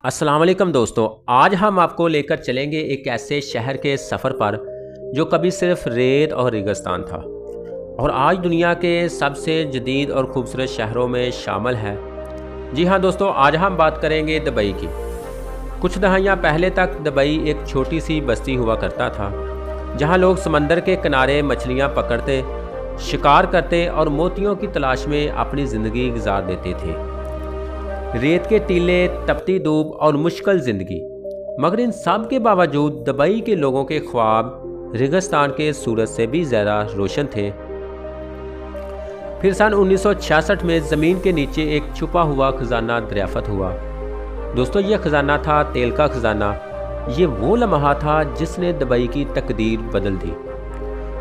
अस्सलाम वालेकुम दोस्तों, आज हम आपको लेकर चलेंगे एक ऐसे शहर के सफ़र पर जो कभी सिर्फ रेत और रेगिस्तान था और आज दुनिया के सबसे जदीद और ख़ूबसूरत शहरों में शामिल है। जी हाँ दोस्तों, आज हम बात करेंगे दुबई की। कुछ दहाइयाँ पहले तक दुबई एक छोटी सी बस्ती हुआ करता था जहाँ लोग समंदर के किनारे मछलियाँ पकड़ते, शिकार करते और मोतियों की तलाश में अपनी ज़िंदगी गुजार देते थे। रेत के टीले, तपती धूप और मुश्किल ज़िंदगी, मगर इन सब के बावजूद दुबई के लोगों के ख्वाब रेगिस्तान के सूरज से भी ज़्यादा रोशन थे। फिर सन 1966 में ज़मीन के नीचे एक छुपा हुआ खजाना दरियाफ़त हुआ। दोस्तों, ये खजाना था तेल का खजाना। ये वो लम्हा था जिसने दुबई की तकदीर बदल दी।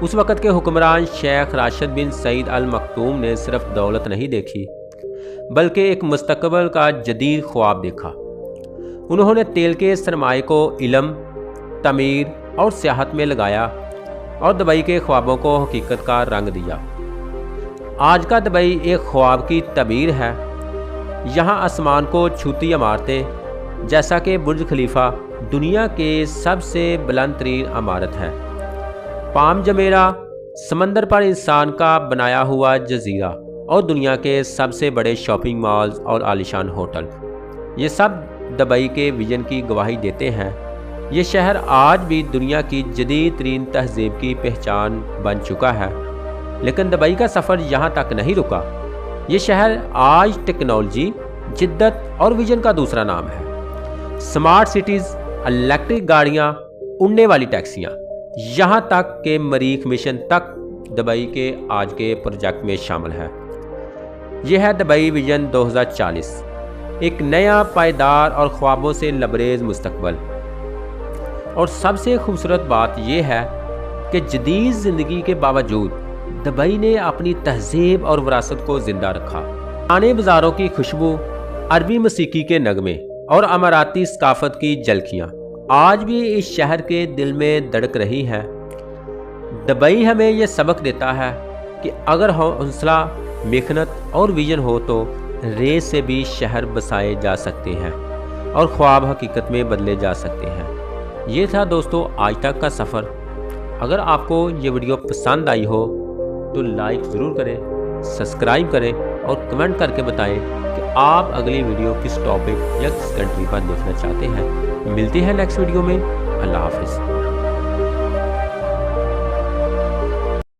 उस वक़्त के हुक्मरान शेख राशिद बिन सईद अल मखदूम ने सिर्फ दौलत नहीं देखी बल्कि एक मुस्तकबिल का जदीद ख्वाब देखा। उन्होंने तेल के सरमाए को इल्म, तमीर और सियाहत में लगाया और दुबई के ख्वाबों को हकीकत का रंग दिया। आज का दुबई एक ख्वाब की तबीर है। यहाँ आसमान को छूती इमारतें जैसा कि बुर्ज खलीफा दुनिया के सबसे बुलंद तरीन इमारत है। पाम जमेरा समंदर पर इंसान का बनाया हुआ जजीरा और दुनिया के सबसे बड़े शॉपिंग मॉल्स और आलीशान होटल, ये सब दुबई के विजन की गवाही देते हैं। ये शहर आज भी दुनिया की जदीद तरीन तहजीब की पहचान बन चुका है। लेकिन दुबई का सफ़र यहाँ तक नहीं रुका। ये शहर आज टेक्नोलॉजी, जिद्दत और विजन का दूसरा नाम है। स्मार्ट सिटीज़, इलेक्ट्रिक गाड़ियाँ, उड़ने वाली टैक्सियाँ, यहाँ तक के मरीख मिशन तक दुबई के आज के प्रोजेक्ट में शामिल है। यह है दुबई विजन 2040, एक नया पायदार और ख्वाबों से लबरेज मुस्तकबिल। और सबसे खूबसूरत बात यह है कि जदीद ज़िंदगी के बावजूद दुबई ने अपनी तहजीब और विरासत को ज़िंदा रखा। पुराने बाज़ारों की खुशबू, अरबी मौसीकी के नगमे और अमाराती सकाफत की झलकियाँ आज भी इस शहर के दिल में धड़क रही हैं। दुबई हमें यह सबक देता है कि अगर हौसला, मेहनत और विजन हो तो रेत से भी शहर बसाए जा सकते हैं और ख्वाब हकीकत में बदले जा सकते हैं। ये था दोस्तों आज तक का सफ़र। अगर आपको ये वीडियो पसंद आई हो तो लाइक ज़रूर करें, सब्सक्राइब करें और कमेंट करके बताएं कि आप अगली वीडियो किस टॉपिक या किस कंट्री पर देखना चाहते हैं। मिलते हैं नेक्स्ट वीडियो में। अल्लाह हाफ़िज़।